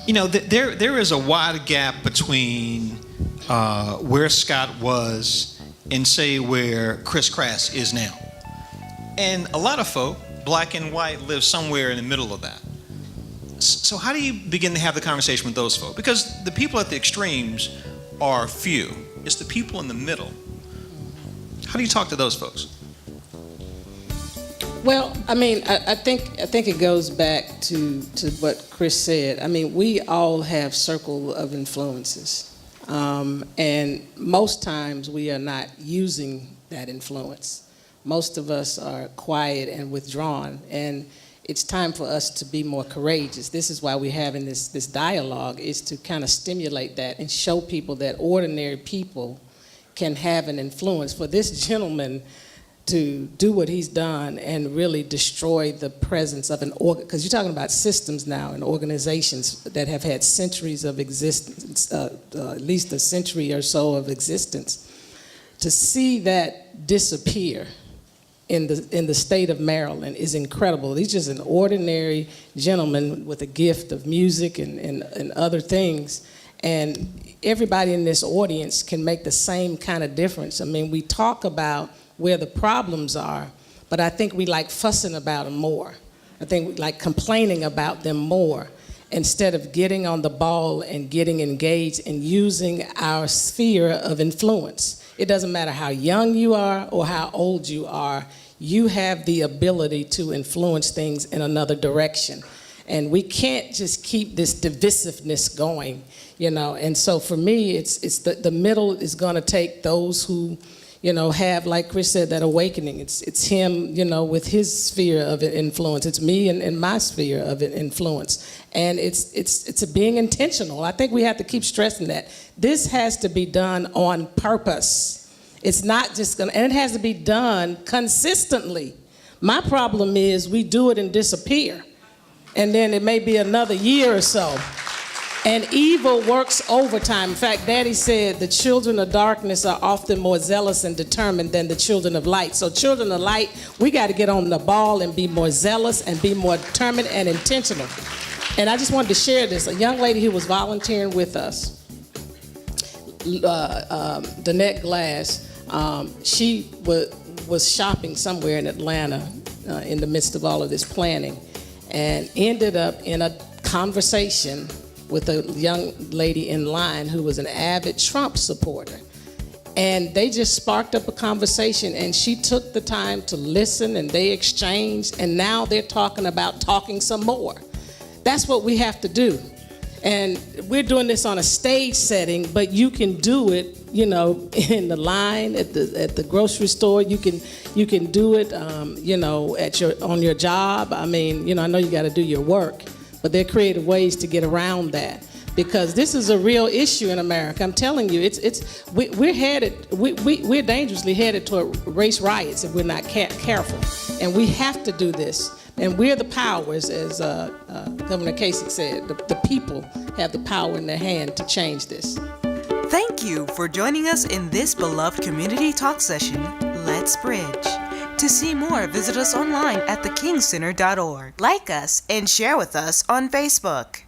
There is a wide gap between where Scott was and say where Chris Crass is now. And a lot of folk, black and white, live somewhere in the middle of that. So how do you begin to have the conversation with those folk? Because the people at the extremes are few. It's the people in the middle. How do you talk to those folks? Well, I think it goes back to what Chris said. We all have circle of influences, and most times we are not using that influence. Most of us are quiet and withdrawn, and it's time for us to be more courageous. This is why we're having this dialogue, is to kind of stimulate that and show people that ordinary people can have an influence. For this gentleman to do what he's done and really destroy the presence of an organ, because you're talking about systems now and organizations that have had centuries of existence, at least a century or so of existence, to see that disappear in the state of Maryland is incredible. He's just an ordinary gentleman with a gift of music and other things. And everybody in this audience can make the same kind of difference. We talk about where the problems are, but I think we like fussing about them more. I think we like complaining about them more instead of getting on the ball and getting engaged and using our sphere of influence. It doesn't matter how young you are or how old you are, you have the ability to influence things in another direction. And we can't just keep this divisiveness going, And so for me, it's the middle is gonna take those who, have, like Chris said, that awakening. It's him, with his sphere of influence. It's me and my sphere of influence. And it's being intentional. I think we have to keep stressing that. This has to be done on purpose. It's not just and it has to be done consistently. My problem is we do it and disappear. And then it may be another year or so. And evil works overtime. In fact, Daddy said the children of darkness are often more zealous and determined than the children of light. So children of light, we got to get on the ball and be more zealous and be more determined and intentional. And I just wanted to share this. A young lady who was volunteering with us, Danette Glass, she was shopping somewhere in Atlanta in the midst of all of this planning, and ended up in a conversation with a young lady in line who was an avid Trump supporter. And they just sparked up a conversation, and she took the time to listen, and they exchanged, and now they're talking about talking some more. That's what we have to do. And we're doing this on a stage setting, but you can do it, in the line at the grocery store. You can do it, on your job. I know you got to do your work, but there are creative ways to get around that, because this is a real issue in America. I'm telling you, we're dangerously headed toward race riots if we're not careful, and we have to do this. And we're the powers, as Governor Kasich said. The people have the power in their hand to change this. Thank you for joining us in this beloved community talk session, Let's Bridge. To see more, visit us online at thekingcenter.org. Like us and share with us on Facebook.